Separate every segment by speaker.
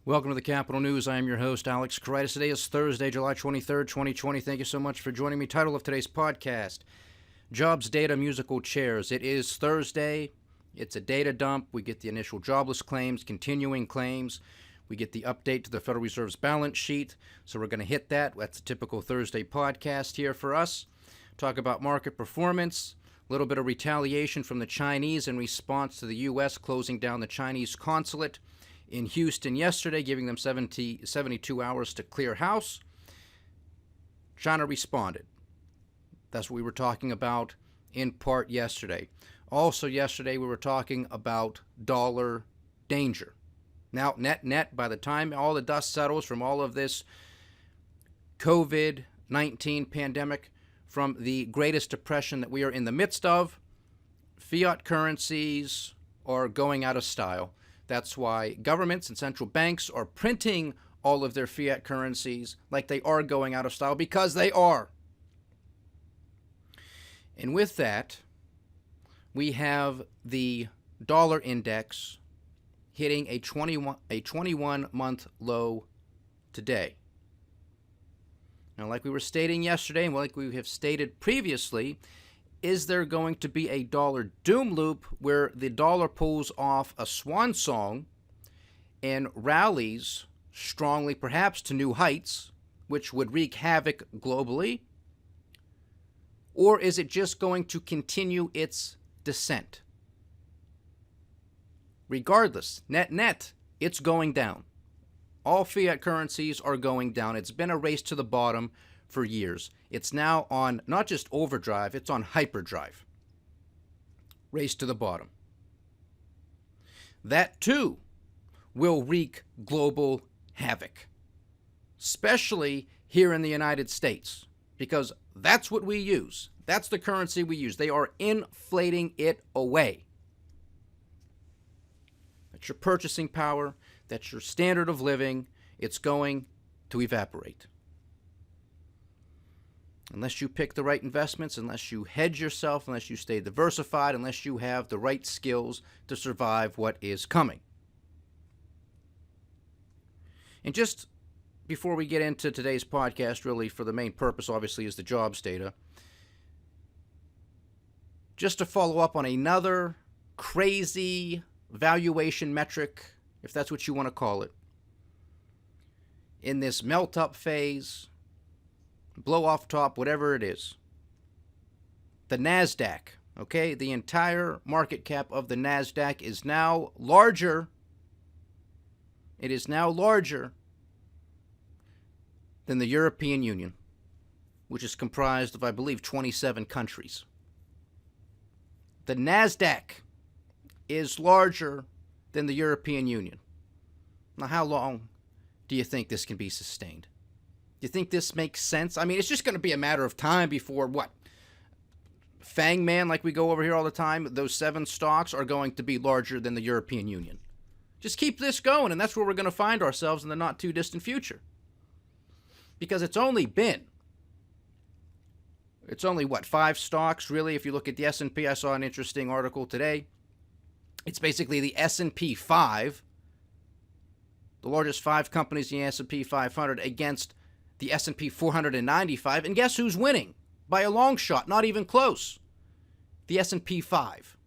Speaker 1: Welcome to the Capital News. I am your host, Alex Karitis. Today is Thursday, July 23rd, 2020. Thank you so much for joining me. Title of today's podcast, Jobs Data Musical Chairs. It is Thursday. It's a data dump. We get the initial jobless claims, continuing claims. We get the update to the Federal Reserve's balance sheet. So we're going to hit that. That's a typical Thursday podcast here for us. Talk about market performance. A little bit of retaliation from the Chinese in response to the U.S. closing down the Chinese consulate in Houston yesterday, giving them 72 hours to clear house. China responded. That's what we were talking about in part yesterday. Also yesterday, we were talking about dollar danger. Now, net, by the time all the dust settles from all of this COVID-19 pandemic, from the greatest depression that we are in the midst of, fiat currencies are going out of style. That's why governments and central banks are printing all of their fiat currencies like they are going out of style, because they are. And with that, we have the dollar index hitting a 21-month low today. Now, like we were stating yesterday, and like we have stated previously, is there going to be a dollar doom loop where the dollar pulls off a swan song and rallies strongly, perhaps to new heights, which would wreak havoc globally? Or is it just going to continue its descent? Regardless, net, it's going down. All fiat currencies are going down. It's been a race to the bottom for years. It's now on not just overdrive, it's on hyperdrive. Race to the bottom. That too will wreak global havoc, especially here in the United States, because that's what we use. That's the currency we use. They are inflating it away. That's your purchasing power. That's your standard of living. It's going to evaporate. Unless you pick the right investments, unless you hedge yourself, unless you stay diversified, unless you have the right skills to survive what is coming. And just before we get into today's podcast, really for the main purpose, obviously, is the jobs data, just to follow up on another crazy valuation metric, if that's what you want to call it, in this melt-up phase, blow off top, whatever it is. The NASDAQ, okay? The entire market cap of the NASDAQ is now larger. It is now larger than the European Union, which is comprised of, I believe, 27 countries. The NASDAQ is larger than the European Union. Now, how long do you think this can be sustained? Do you think this makes sense? I mean, it's just going to be a matter of time before what? Fang Man, like we go over here all the time, those 7 stocks are going to be larger than the European Union. Just keep this going, and that's where we're going to find ourselves in the not too distant future. Because it's only, what, 5 stocks, really? If you look at the S&P, I saw an interesting article today. It's basically the S&P 5, the largest 5 companies in the S&P 500 against the S&P 495, and guess who's winning? By a long shot, not even close. The S&P 5.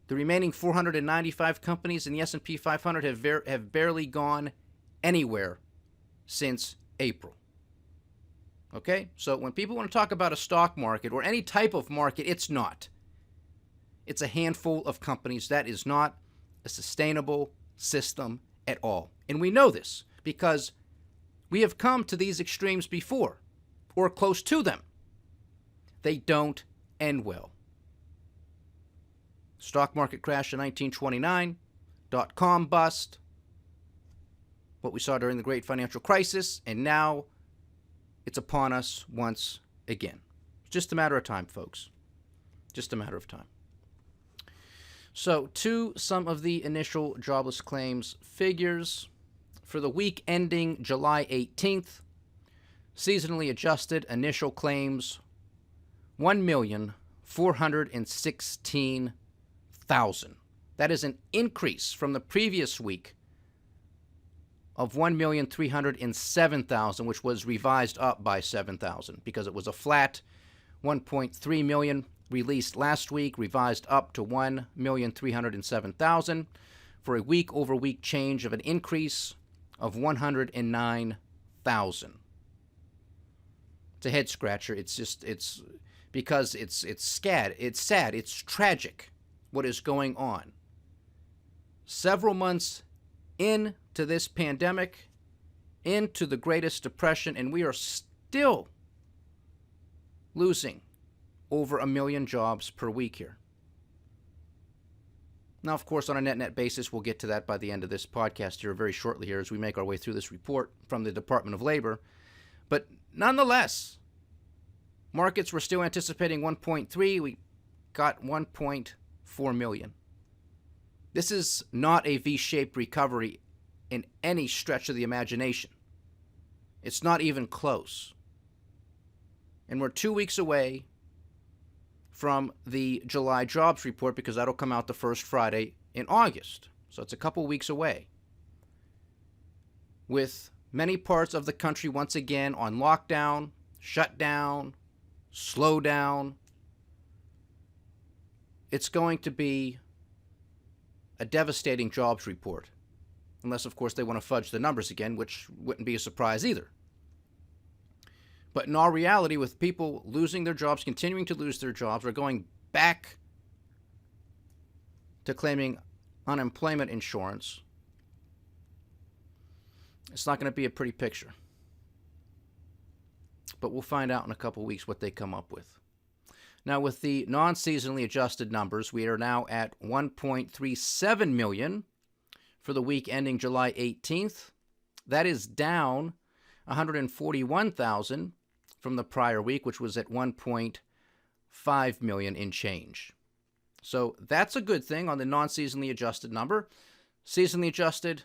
Speaker 1: The remaining 495 companies in the S&P 500 have barely gone anywhere since April. Okay? So when people want to talk about a stock market or any type of market, it's not. It's a handful of companies. That is not a sustainable system at all. And we know this because we have come to these extremes before, or close to them. They don't end well. Stock market crash in 1929, dot-com bust, what we saw during the Great Financial Crisis, and now it's upon us once again. It's just a matter of time, folks. Just a matter of time. So, to some of the initial jobless claims figures. For the week ending July 18th, seasonally adjusted initial claims, 1,416,000. That is an increase from the previous week of 1,307,000, which was revised up by 7,000 because it was a flat 1.3 million released last week, revised up to 1,307,000 for a week-over-week change of an increase of 109,000. It's a head scratcher. It's because it's sad. It's tragic what is going on. Several months into this pandemic, into the greatest depression, and we are still losing over 1 million jobs per week here. Now, of course, on a net basis, we'll get to that by the end of this podcast here very shortly here as we make our way through this report from the Department of Labor. But nonetheless, markets were still anticipating 1.3. We got 1.4 million. This is not a V-shaped recovery in any stretch of the imagination. It's not even close. And we're 2 weeks away from the July jobs report because that'll come out the first Friday in August. So it's a couple weeks away. With many parts of the country once again on lockdown, shutdown, slow down, it's going to be a devastating jobs report. Unless, of course, they want to fudge the numbers again, which wouldn't be a surprise either. But in all reality, with people losing their jobs, continuing to lose their jobs, we're going back to claiming unemployment insurance. It's not going to be a pretty picture. But we'll find out in a couple weeks what they come up with. Now, with the non-seasonally adjusted numbers, we are now at 1.37 million for the week ending July 18th. That is down 141,000 from the prior week, which was at 1.5 million in change. So that's a good thing on the non-seasonally adjusted number. Seasonally adjusted,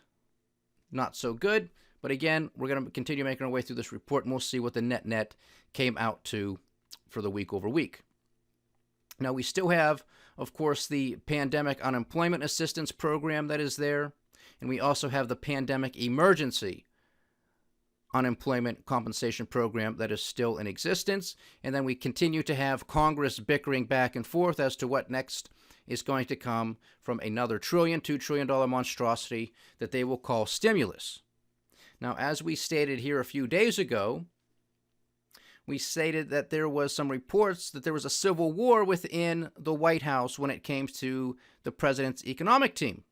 Speaker 1: not so good. But again, we're going to continue making our way through this report, and we'll see what the net came out to for the week over week. Now, we still have, of course, the Pandemic Unemployment Assistance Program that is there, and we also have the Pandemic Emergency Unemployment Compensation Program that is still in existence. And then we continue to have Congress bickering back and forth as to what next is going to come from another $2 trillion monstrosity that they will call stimulus. Now, as we stated here a few days ago, we stated that there was some reports that there was a civil war within the White House when it came to the president's economic team.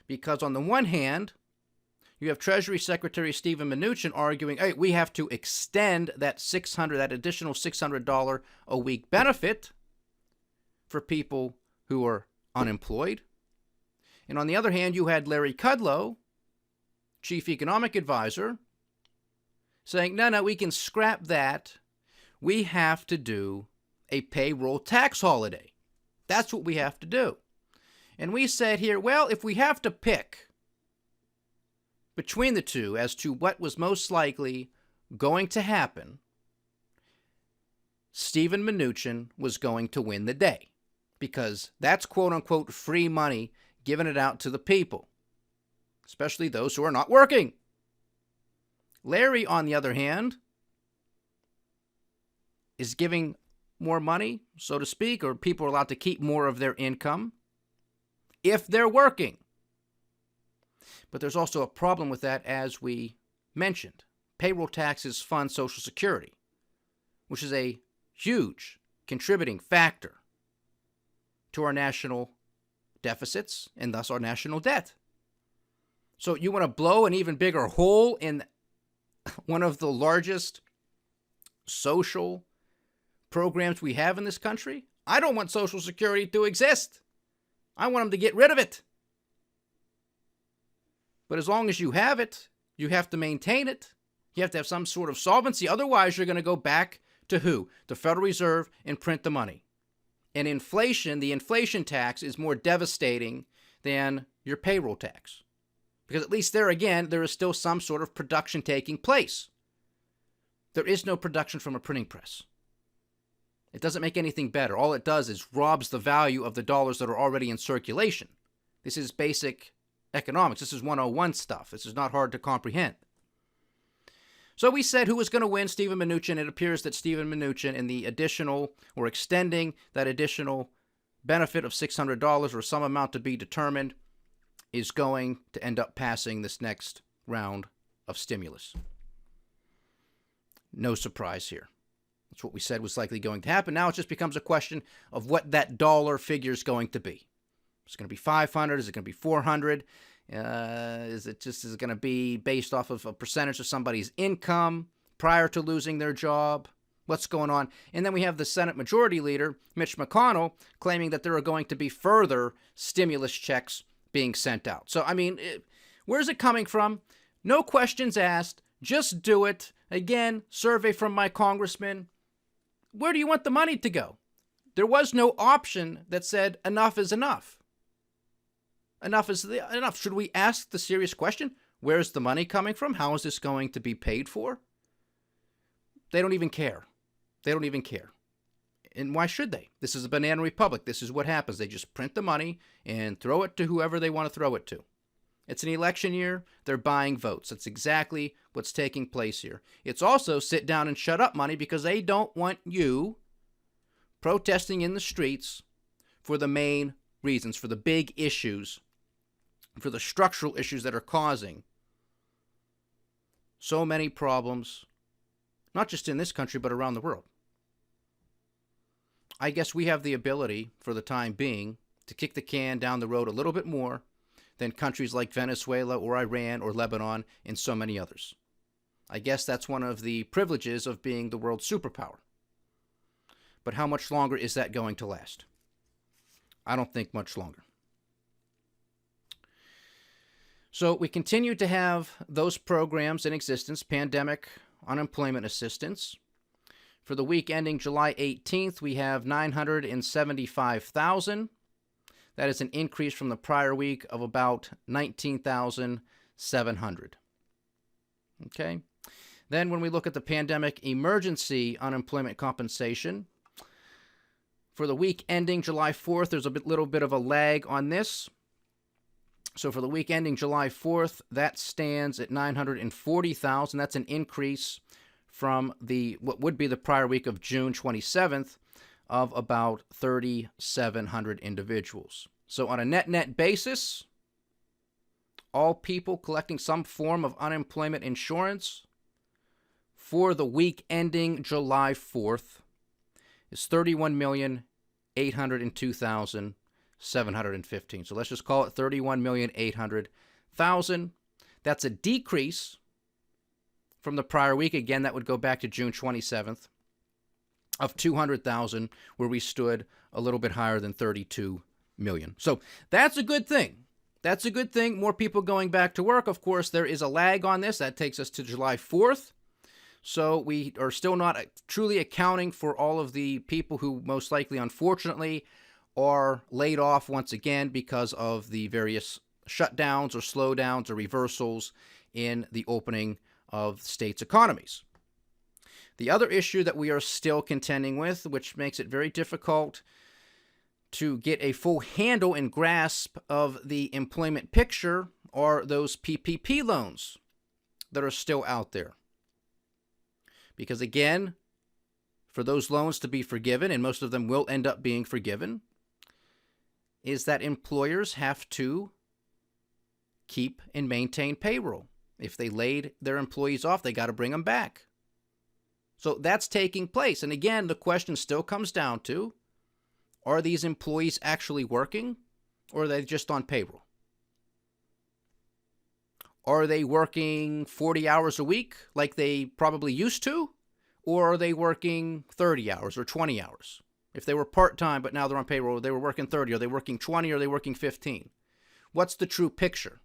Speaker 1: Because on the one hand, you have Treasury Secretary Steven Mnuchin arguing, hey, we have to extend that additional $600 a week benefit for people who are unemployed. And on the other hand, you had Larry Kudlow, Chief Economic Advisor, saying, no, we can scrap that. We have to do a payroll tax holiday. That's what we have to do. And we said here, well, if we have to pick between the two as to what was most likely going to happen, Steven Mnuchin was going to win the day because that's quote-unquote free money giving it out to the people, especially those who are not working. Larry, on the other hand, is giving more money, so to speak, or people are allowed to keep more of their income if they're working. But there's also a problem with that, as we mentioned. Payroll taxes fund Social Security, which is a huge contributing factor to our national deficits and thus our national debt. So you want to blow an even bigger hole in one of the largest social programs we have in this country? I don't want Social Security to exist. I want them to get rid of it. But as long as you have it, you have to maintain it. You have to have some sort of solvency. Otherwise, you're going to go back to who? The Federal Reserve and print the money. And inflation, the inflation tax is more devastating than your payroll tax. Because at least there again, there is still some sort of production taking place. There is no production from a printing press. It doesn't make anything better. All it does is robs the value of the dollars that are already in circulation. This is basic economics. This is 101 stuff. This is not hard to comprehend. So we said who was going to win, Steven Mnuchin. It appears that Steven Mnuchin, in the additional or extending that additional benefit of $600 or some amount to be determined, is going to end up passing this next round of stimulus. No surprise here. That's what we said was likely going to happen. Now it just becomes a question of what that dollar figure is going to be. Is it going to be 500? Is it going to be 400? Is it going to be based off of a percentage of somebody's income prior to losing their job? What's going on? And then we have the Senate Majority Leader, Mitch McConnell, claiming that there are going to be further stimulus checks being sent out. So, I mean, where's it coming from? No questions asked. Just do it. Again, survey from my congressman. Where do you want the money to go? There was no option that said enough is enough. Enough is enough. Should we ask the serious question? Where's the money coming from? How is this going to be paid for? They don't even care. They don't even care. And why should they? This is a banana republic. This is what happens. They just print the money and throw it to whoever they want to throw it to. It's an election year. They're buying votes. That's exactly what's taking place here. It's also sit down and shut up money because they don't want you protesting in the streets for the main reasons, for the big issues, for the structural issues that are causing so many problems, not just in this country, but around the world. I guess we have the ability, for the time being, to kick the can down the road a little bit more than countries like Venezuela or Iran or Lebanon and so many others. I guess that's one of the privileges of being the world superpower. But how much longer is that going to last? I don't think much longer. So we continue to have those programs in existence, pandemic unemployment assistance. For the week ending July 18th, we have 975,000. That is an increase from the prior week of about 19,700. Okay. Then when we look at the pandemic emergency unemployment compensation, for the week ending July 4th, there's a little bit of a lag on this. So for the week ending July 4th, that stands at 940,000. That's an increase from what would be the prior week of June 27th of about 3,700 individuals. So on a net basis, all people collecting some form of unemployment insurance for the week ending July 4th is 31,802,715. So let's just call it 31,800,000. That's a decrease from the prior week. Again, that would go back to June 27th of 200,000, where we stood a little bit higher than 32 million. So that's a good thing. That's a good thing. More people going back to work. Of course, there is a lag on this. That takes us to July 4th. So we are still not truly accounting for all of the people who most likely, unfortunately, are laid off once again because of the various shutdowns or slowdowns or reversals in the opening of states' economies. The other issue that we are still contending with, which makes it very difficult to get a full handle and grasp of the employment picture, are those PPP loans that are still out there. Because again, for those loans to be forgiven, and most of them will end up being forgiven, is that employers have to keep and maintain payroll. If they laid their employees off, they got to bring them back. So that's taking place. And again, the question still comes down to, are these employees actually working, or are they just on payroll? Are they working 40 hours a week like they probably used to, or are they working 30 hours or 20 hours? If they were part-time but now they're on payroll, they were working 30, are they working 20, or are they working 15? What's the true picture?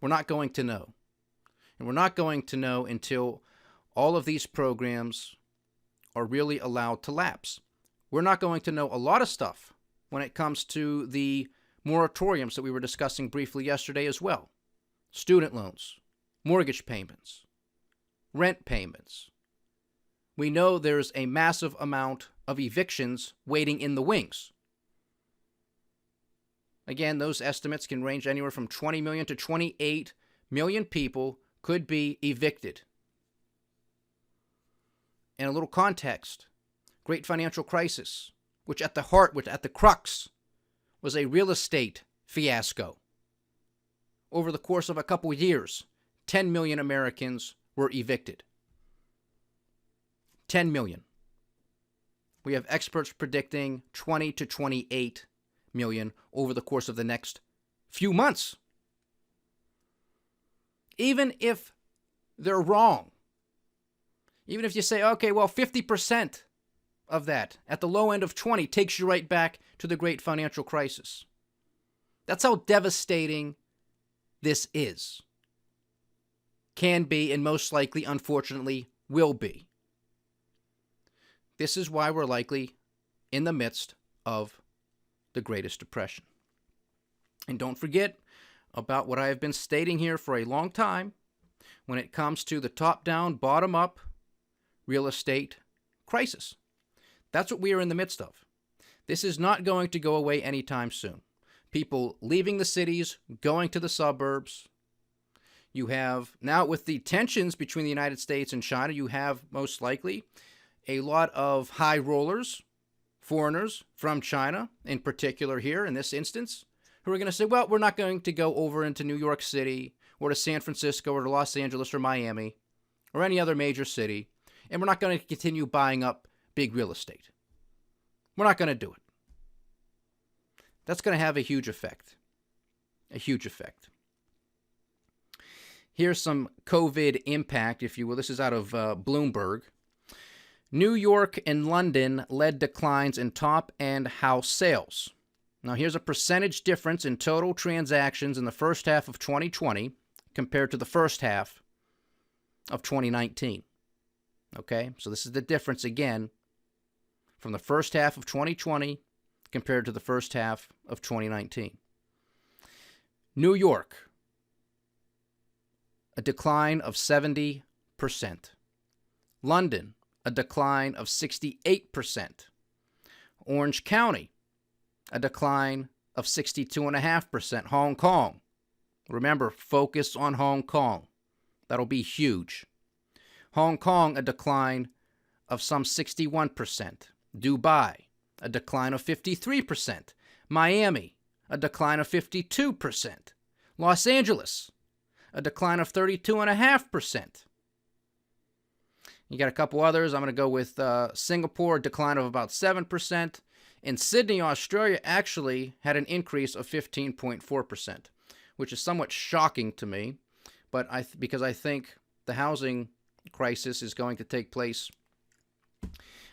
Speaker 1: We're not going to know. And we're not going to know until all of these programs are really allowed to lapse. We're not going to know a lot of stuff when it comes to the moratoriums that we were discussing briefly yesterday as well. Student loans, mortgage payments, rent payments. We know there's a massive amount of evictions waiting in the wings. Again, those estimates can range anywhere from 20 million to 28 million people could be evicted. And a little context, great financial crisis, which at the crux, was a real estate fiasco. Over the course of a couple years, 10 million Americans were evicted. 10 million. We have experts predicting 20 to 28 million over the course of the next few months. Even if they're wrong, even if you say, okay, well, 50% of that at the low end of 20 takes you right back to the great financial crisis. That's how devastating this is. Can be, and most likely, unfortunately, will be. This is why we're likely in the midst of the Greatest Depression. And don't forget about what I have been stating here for a long time when it comes to the top-down, bottom-up real estate crisis. That's what we are in the midst of. This is not going to go away anytime soon. People leaving the cities, going to the suburbs. You have, now with the tensions between the United States and China, you have most likely a lot of high rollers, foreigners from China, in particular here in this instance, who are going to say, well, we're not going to go over into New York City or to San Francisco or to Los Angeles or Miami or any other major city, and we're not going to continue buying up big real estate. We're not going to do it. That's going to have a huge effect. A huge effect. Here's some COVID impact, if you will. This is out of Bloomberg. New York and London led declines in top-end house sales. Now, here's a percentage difference in total transactions in the first half of 2020 compared to the first half of 2019. Okay, so this is the difference again from the first half of 2020 compared to the first half of 2019. New York, a decline of 70%. London, a decline of 68%. Orange County, a decline of 62.5%. Hong Kong, remember, focus on Hong Kong. That'll be huge. Hong Kong, a decline of some 61%. Dubai, a decline of 53%. Miami, a decline of 52%. Los Angeles, a decline of 32.5%. You got a couple others. I'm going to go with Singapore, a decline of about 7%. And Sydney, Australia, actually had an increase of 15.4%, which is somewhat shocking to me, but because I think the housing crisis is going to take place,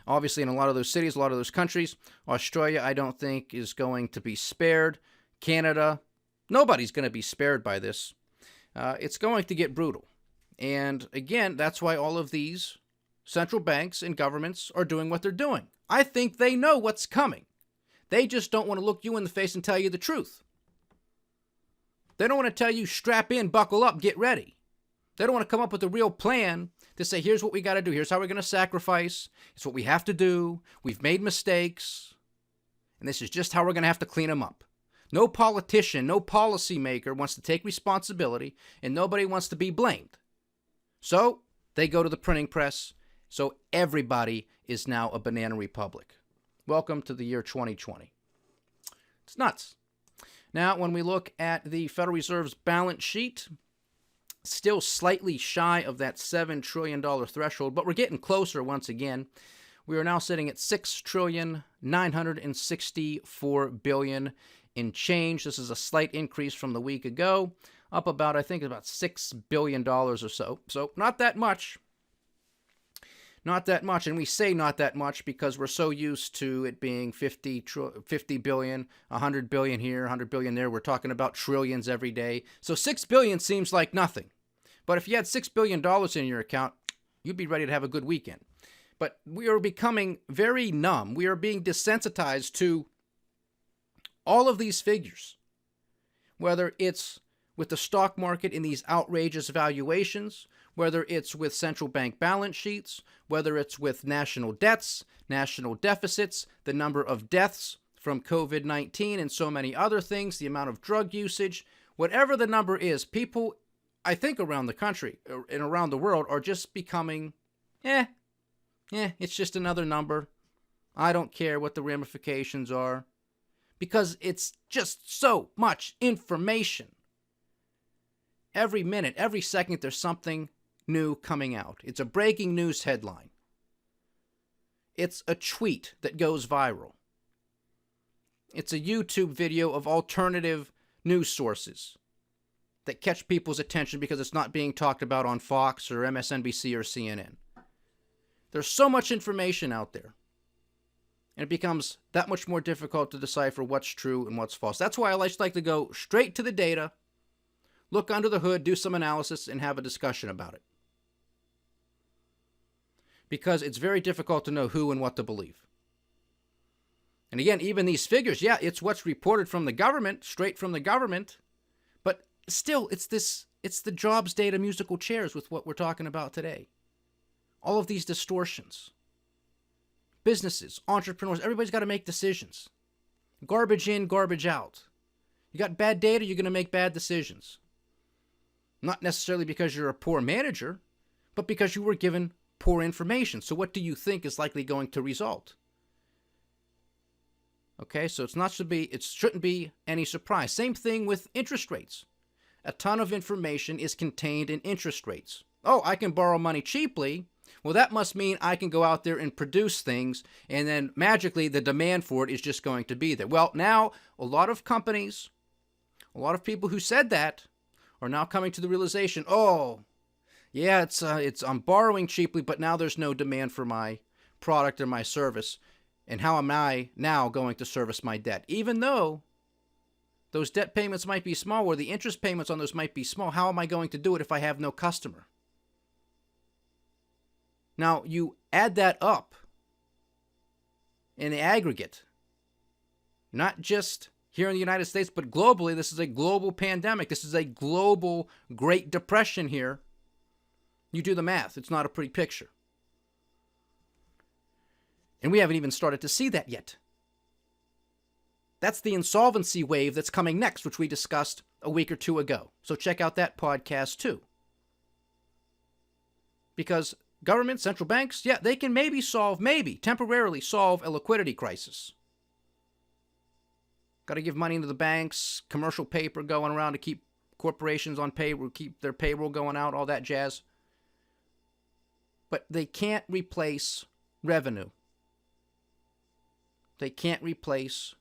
Speaker 1: obviously, in a lot of those cities, a lot of those countries. Australia, I don't think, is going to be spared. Canada, nobody's going to be spared by this. It's going to get brutal. And again, that's why all of these central banks and governments are doing what they're doing. I think they know what's coming. They just don't want to look you in the face and tell you the truth. They don't want to tell you, strap in, buckle up, get ready. They don't want to come up with a real plan to say, here's what we got to do. Here's how we're going to sacrifice. It's what we have to do. We've made mistakes. And this is just how we're going to have to clean them up. No politician, no policymaker wants to take responsibility, and nobody wants to be blamed. So they go to the printing press. So everybody is now a banana republic. Welcome to the year 2020. It's nuts. Now, when we look at the Federal Reserve's balance sheet, still slightly shy of that $7 trillion threshold, but we're getting closer once again. We are now sitting at $6,964 billion in change. This is a slight increase from the week ago, up about, I think, about $6 billion or so. So not that much. Not that much, and we say not that much because we're so used to it being 50 billion, 100 billion here, 100 billion there. We're talking about trillions every day. So $6 billion seems like nothing. But if you had $6 billion in your account, you'd be ready to have a good weekend. But we are becoming very numb. We are being desensitized to all of these figures, whether it's with the stock market in these outrageous valuations, whether it's with central bank balance sheets, whether it's with national debts, national deficits, the number of deaths from COVID-19 and so many other things, the amount of drug usage, whatever the number is, people, I think around the country and around the world are just becoming, it's just another number. I don't care what the ramifications are, because it's just so much information. Every minute, every second, there's something new coming out. It's a breaking news headline. It's a tweet that goes viral. It's a YouTube video of alternative news sources that catch people's attention because it's not being talked about on Fox or MSNBC or CNN. There's so much information out there, and it becomes that much more difficult to decipher what's true and what's false. That's why I like to go straight to the data, look under the hood, do some analysis, and have a discussion about it. Because it's very difficult to know who and what to believe. And again, even these figures, it's what's reported from the government, straight from the government, but still, it's the jobs data musical chairs with what we're talking about today. All of these distortions. Businesses, entrepreneurs, everybody's got to make decisions. Garbage in, garbage out. You got bad data, you're going to make bad decisions. Not necessarily because you're a poor manager, but because you were given poor information. So what do you think is likely going to result? Okay, so it shouldn't be any surprise. Same thing with interest rates. A ton of information is contained in interest rates. Oh, I can borrow money cheaply. Well, that must mean I can go out there and produce things, and then magically the demand for it is just going to be there. Well, now a lot of companies, a lot of people who said that are now coming to the realization, I'm borrowing cheaply, but now there's no demand for my product or my service. And how am I now going to service my debt? Even though those debt payments might be small, or the interest payments on those might be small, how am I going to do it if I have no customer? Now, you add that up in the aggregate, not just here in the United States, but globally. This is a global pandemic. This is a global Great Depression here. You do the math. It's not a pretty picture. And we haven't even started to see that yet. That's the insolvency wave that's coming next, which we discussed a week or two ago. So check out that podcast too. Because government, central banks, they can maybe temporarily solve a liquidity crisis. Got to give money into the banks, commercial paper going around to keep corporations on payroll, keep their payroll going out, all that jazz. But they can't replace revenue. They can't replace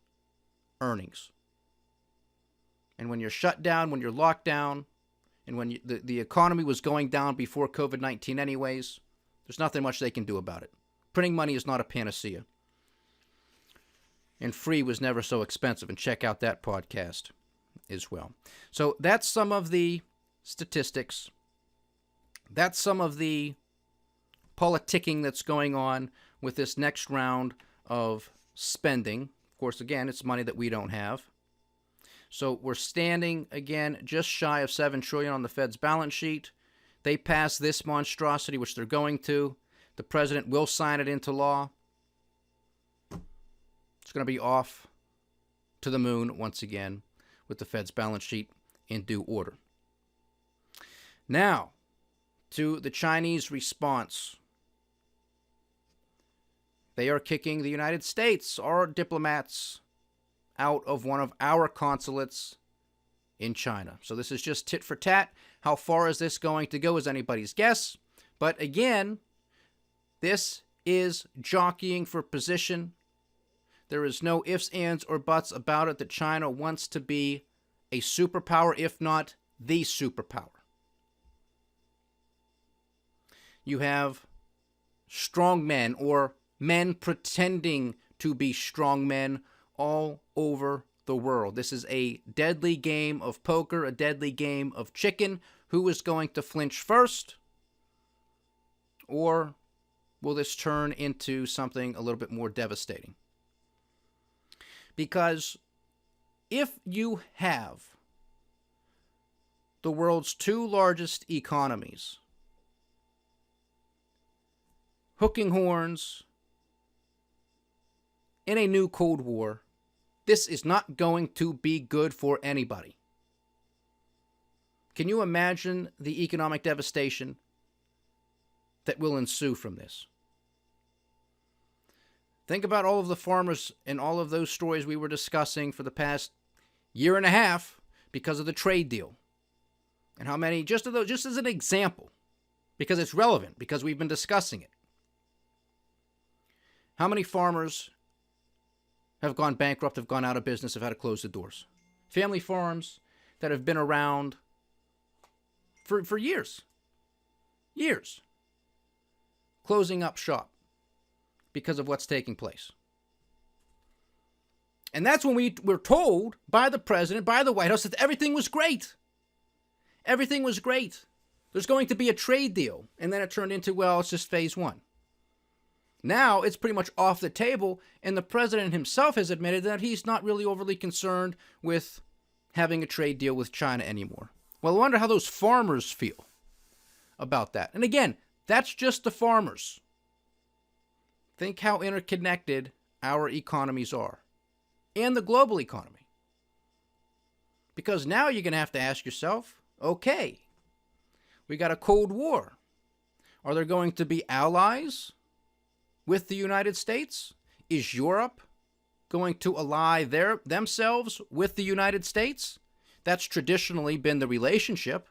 Speaker 1: earnings. And when you're shut down, when you're locked down, and when the economy was going down before COVID-19 anyways, there's nothing much they can do about it. Printing money is not a panacea. And free was never so expensive. And check out that podcast as well. So that's some of the statistics. That's some of the politicking that's going on with this next round of spending. Of course, again, it's money that we don't have. So we're standing, again, just shy of $7 trillion on the Fed's balance sheet. They pass this monstrosity, which they're going to. The president will sign it into law. It's going to be off to the moon once again with the Fed's balance sheet in due order. Now, to the Chinese response. They are kicking the United States, our diplomats, out of one of our consulates in China. So this is just tit for tat. How far is this going to go is anybody's guess. But again, this is jockeying for position. There is no ifs, ands, or buts about it that China wants to be a superpower, if not the superpower. You have strong men, or men pretending to be strong men, all over the world. This is a deadly game of poker, a deadly game of chicken. Who is going to flinch first? Or will this turn into something a little bit more devastating? Because if you have the world's two largest economies hooking horns in a new Cold War, This is not going to be good for anybody. Can you imagine the economic devastation that will ensue from this? Think about all of the farmers and all of those stories we were discussing for the past year and a half because of the trade deal. And how many, just as an example, because it's relevant, because we've been discussing it. How many farmers have gone bankrupt, have gone out of business, have had to close the doors? Family farms that have been around for years. Years. Closing up shop because of what's taking place. And that's when we were told by the president, by the White House, that everything was great. Everything was great. There's going to be a trade deal. And then it turned into, well, it's just phase one. Now it's pretty much off the table, and the president himself has admitted that he's not really overly concerned with having a trade deal with China anymore. Well, I wonder how those farmers feel about that. And again, that's just the farmers. Think how interconnected our economies are, and the global economy. Because now you're going to have to ask yourself, okay, we got a Cold War. Are there going to be allies with the United States? Is Europe going to ally themselves with the United States? That's traditionally been the relationship.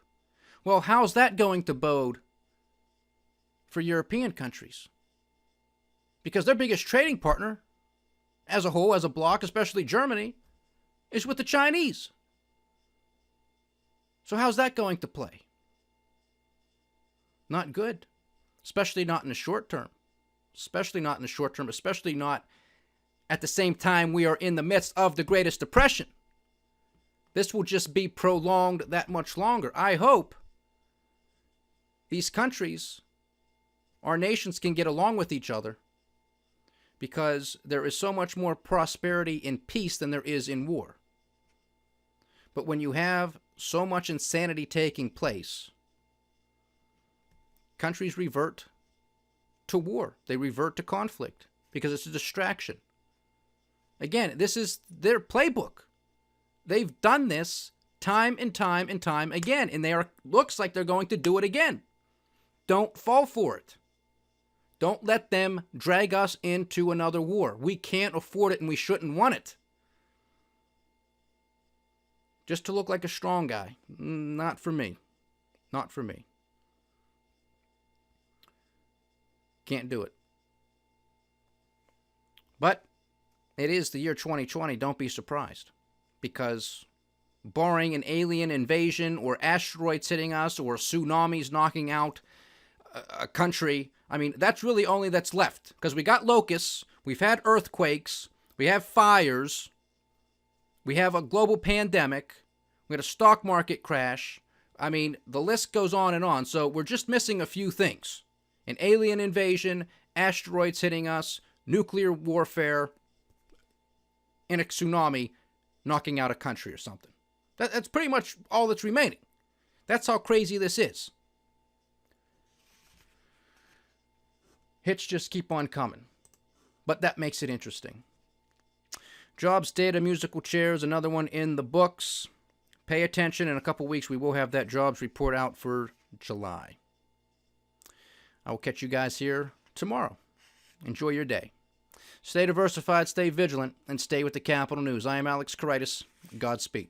Speaker 1: Well, how's that going to bode for European countries? Because their biggest trading partner, as a whole, as a bloc, especially Germany, is with the Chinese. So how's that going to play? Not good. Especially not in the short term. Especially not in the short term. Especially not at the same time we are in the midst of the Greatest Depression. This will just be prolonged that much longer. I hope these countries, our nations, can get along with each other, because there is so much more prosperity in peace than there is in war. But when you have so much insanity taking place, countries revert to war. They revert to conflict because it's a distraction. Again, this is their playbook. They've done this time and time and time again, and looks like they're going to do it again. Don't fall for it. Don't let them drag us into another war. We can't afford it, and we shouldn't want it. Just to look like a strong guy. Not for me. Not for me. Can't do it. But it is the year 2020. Don't be surprised. Because barring an alien invasion or asteroids hitting us or tsunamis knocking out a country, I mean, that's really only that's left. Because we got locusts, we've had earthquakes, we have fires, we have a global pandemic, we had a stock market crash. I mean, the list goes on and on. So we're just missing a few things. An alien invasion, asteroids hitting us, nuclear warfare, and a tsunami knocking out a country or something. That's pretty much all that's remaining. That's how crazy this is. Hits just keep on coming. But that makes it interesting. Jobs data, musical chairs, another one in the books. Pay attention. In a couple weeks, we will have that jobs report out for July. I will catch you guys here tomorrow. Enjoy your day. Stay diversified, stay vigilant, and stay with the Capital News. I am Alex Karitis. Godspeed.